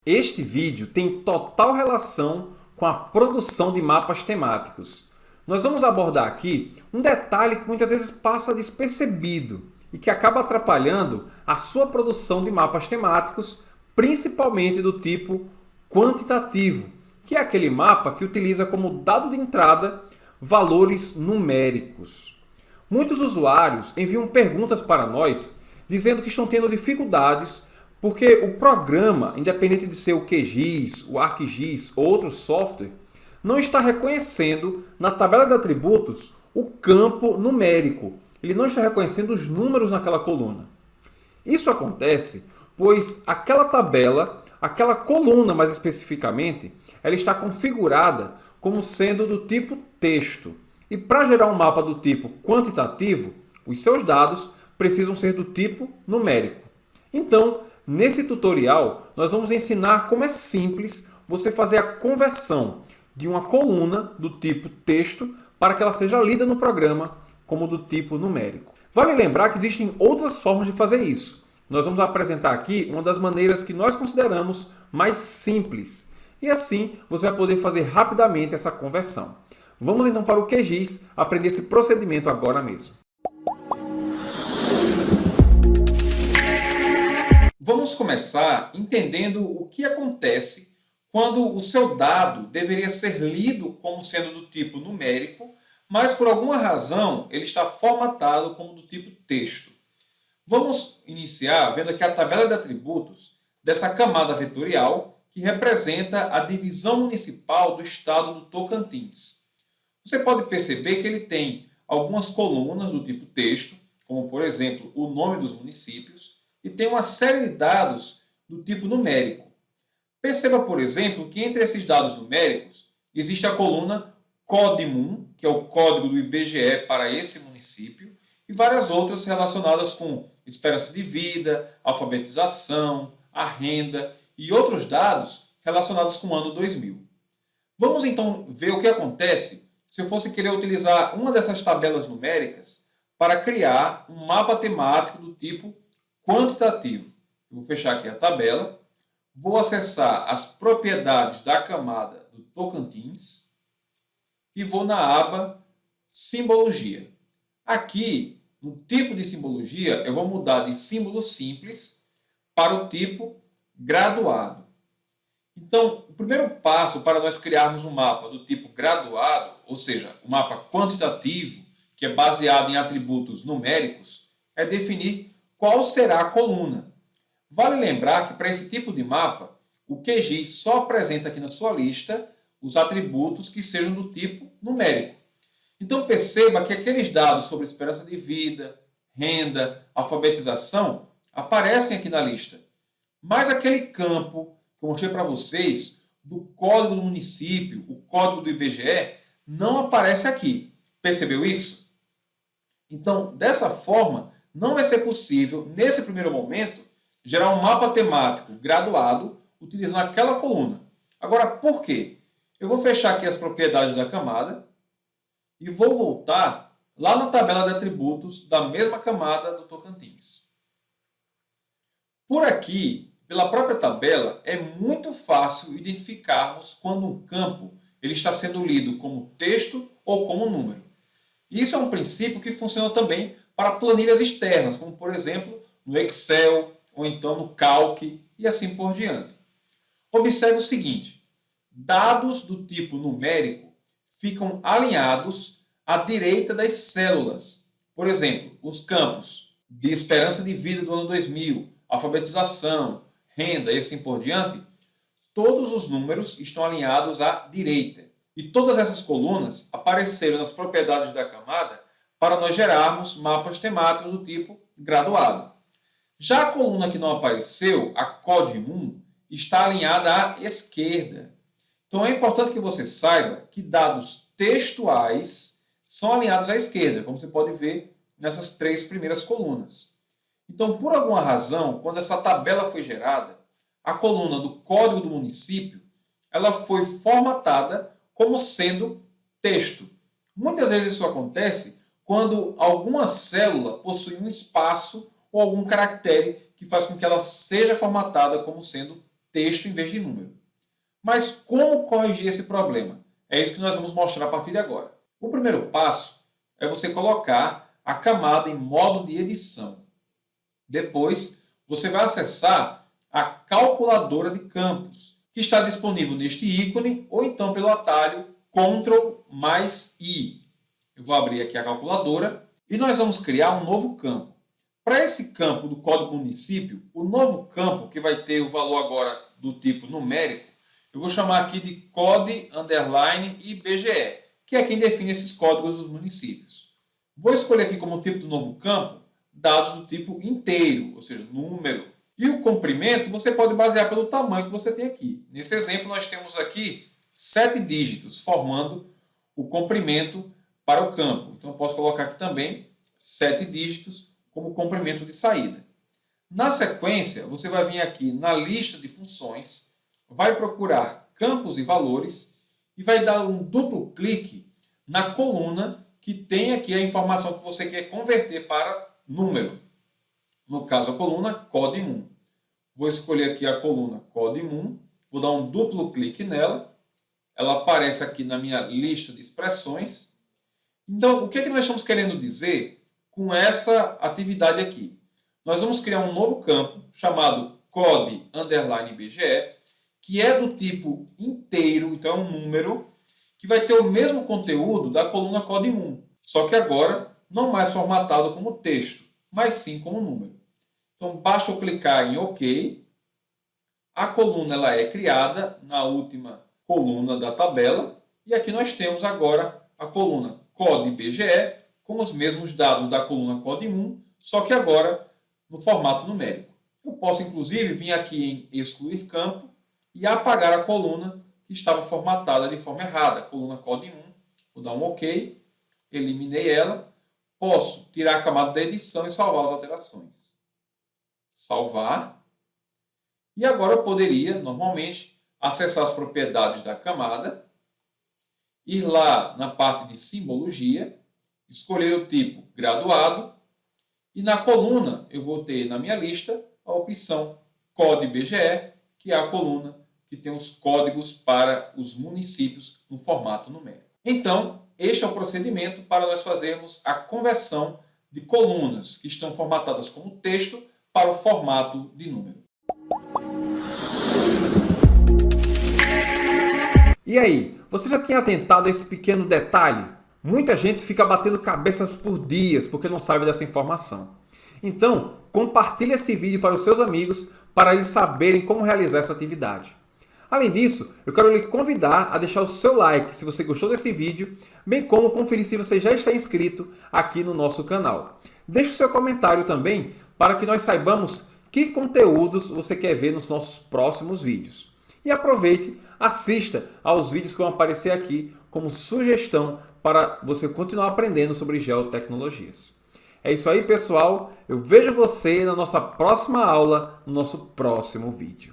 Este vídeo tem total relação com a produção de mapas temáticos. Nós vamos abordar aqui um detalhe que muitas vezes passa despercebido e que acaba atrapalhando a sua produção de mapas temáticos, principalmente do tipo quantitativo, que é aquele mapa que utiliza como dado de entrada valores numéricos. Muitos usuários enviam perguntas para nós dizendo que estão tendo dificuldades porque o programa, independente de ser o QGIS, o ArcGIS ou outro software, não está reconhecendo na tabela de atributos o campo numérico. Ele não está reconhecendo os números naquela coluna. Isso acontece pois aquela tabela, aquela coluna mais especificamente, ela está configurada como sendo do tipo texto. E para gerar um mapa do tipo quantitativo, os seus dados precisam ser do tipo numérico. Então, nesse tutorial, nós vamos ensinar como é simples você fazer a conversão de uma coluna do tipo texto para que ela seja lida no programa como do tipo numérico. Vale lembrar que existem outras formas de fazer isso. Nós vamos apresentar aqui uma das maneiras que nós consideramos mais simples. E assim você vai poder fazer rapidamente essa conversão. Vamos então para o QGIS aprender esse procedimento agora mesmo. Vamos começar entendendo o que acontece quando o seu dado deveria ser lido como sendo do tipo numérico, mas por alguma razão ele está formatado como do tipo texto. Vamos iniciar vendo aqui a tabela de atributos dessa camada vetorial que representa a divisão municipal do estado do Tocantins. Você pode perceber que ele tem algumas colunas do tipo texto, como por exemplo o nome dos municípios, e tem uma série de dados do tipo numérico. Perceba, por exemplo, que entre esses dados numéricos existe a coluna CODMUN, que é o código do IBGE para esse município, e várias outras relacionadas com esperança de vida, alfabetização, a renda e outros dados relacionados com o ano 2000. Vamos então ver o que acontece se eu fosse querer utilizar uma dessas tabelas numéricas para criar um mapa temático do tipo quantitativo. Eu vou fechar aqui a tabela, vou acessar as propriedades da camada do Tocantins e vou na aba Simbologia. Aqui, no tipo de simbologia, eu vou mudar de símbolo simples para o tipo graduado. Então, o primeiro passo para nós criarmos um mapa do tipo graduado, ou seja, um mapa quantitativo, que é baseado em atributos numéricos, é definir qual será a coluna. Vale lembrar que para esse tipo de mapa, o QGIS só apresenta aqui na sua lista os atributos que sejam do tipo numérico. Então perceba que aqueles dados sobre esperança de vida, renda, alfabetização aparecem aqui na lista. Mas aquele campo que eu mostrei para vocês, do código do município, o código do IBGE, não aparece aqui. Percebeu isso? Então, dessa forma, não vai ser possível, nesse primeiro momento, gerar um mapa temático graduado utilizando aquela coluna. Agora, por quê? Eu vou fechar aqui as propriedades da camada e vou voltar lá na tabela de atributos da mesma camada do Tocantins. Por aqui, pela própria tabela, é muito fácil identificarmos quando um campo ele está sendo lido como texto ou como número. Isso é um princípio que funciona também para planilhas externas, como por exemplo no Excel ou então no Calc e assim por diante. Observe o seguinte, dados do tipo numérico ficam alinhados à direita das células. Por exemplo, os campos de esperança de vida do ano 2000, alfabetização, renda e assim por diante, todos os números estão alinhados à direita. E todas essas colunas apareceram nas propriedades da camada para nós gerarmos mapas temáticos do tipo graduado. Já a coluna que não apareceu, a CODMUN, está alinhada à esquerda. Então é importante que você saiba que dados textuais são alinhados à esquerda, como você pode ver nessas três primeiras colunas. Então, por alguma razão, quando essa tabela foi gerada, a coluna do código do município ela foi formatada como sendo texto. Muitas vezes isso acontece quando alguma célula possui um espaço ou algum caractere que faz com que ela seja formatada como sendo texto em vez de número. Mas como corrigir esse problema? É isso que nós vamos mostrar a partir de agora. O primeiro passo é você colocar a camada em modo de edição. Depois, você vai acessar a calculadora de campos, que está disponível neste ícone ou então pelo atalho Ctrl+I. Eu vou abrir aqui a calculadora e nós vamos criar um novo campo. Para esse campo do código município, o novo campo, que vai ter o valor agora do tipo numérico, eu vou chamar aqui de code_IBGE, que é quem define esses códigos dos municípios. Vou escolher aqui como tipo do novo campo dados do tipo inteiro, ou seja, número. E o comprimento você pode basear pelo tamanho que você tem aqui. Nesse exemplo, nós temos aqui 7 dígitos, formando o comprimento para o campo. Então, eu posso colocar aqui também 7 dígitos como comprimento de saída. Na sequência, você vai vir aqui na lista de funções, vai procurar campos e valores e vai dar um duplo clique na coluna que tem aqui a informação que você quer converter para número. No caso, a coluna CODE_MUN. Vou escolher aqui a coluna CODE_MUN, vou dar um duplo clique nela, ela aparece aqui na minha lista de expressões. Então, o que é que nós estamos querendo dizer com essa atividade aqui? Nós vamos criar um novo campo chamado code_IBGE, que é do tipo inteiro, então é um número, que vai ter o mesmo conteúdo da coluna CODE_MUN, só que agora não mais formatado como texto, mas sim como número. Então, basta eu clicar em OK. A coluna ela é criada na última coluna da tabela. E aqui nós temos agora a coluna code_IBGE com os mesmos dados da coluna CODE_MUN, só que agora no formato numérico. Eu posso, inclusive, vir aqui em excluir campo e apagar a coluna que estava formatada de forma errada, a coluna CODE_MUN. Vou dar um OK, eliminei ela. Posso tirar a camada da edição e salvar as alterações. Salvar. E agora eu poderia, normalmente, acessar as propriedades da camada, ir lá na parte de simbologia, escolher o tipo graduado, e na coluna eu vou ter na minha lista a opção code_IBGE, que é a coluna que tem os códigos para os municípios no formato numérico. Então, este é o procedimento para nós fazermos a conversão de colunas que estão formatadas como texto para o formato de número. E aí, você já tinha atentado a esse pequeno detalhe? Muita gente fica batendo cabeças por dias porque não sabe dessa informação. Então, compartilhe esse vídeo para os seus amigos para eles saberem como realizar essa atividade. Além disso, eu quero lhe convidar a deixar o seu like se você gostou desse vídeo, bem como conferir se você já está inscrito aqui no nosso canal. Deixe o seu comentário também para que nós saibamos que conteúdos você quer ver nos nossos próximos vídeos. E aproveite, assista aos vídeos que vão aparecer aqui como sugestão para você continuar aprendendo sobre geotecnologias. É isso aí, pessoal. Eu vejo você na nossa próxima aula, no nosso próximo vídeo.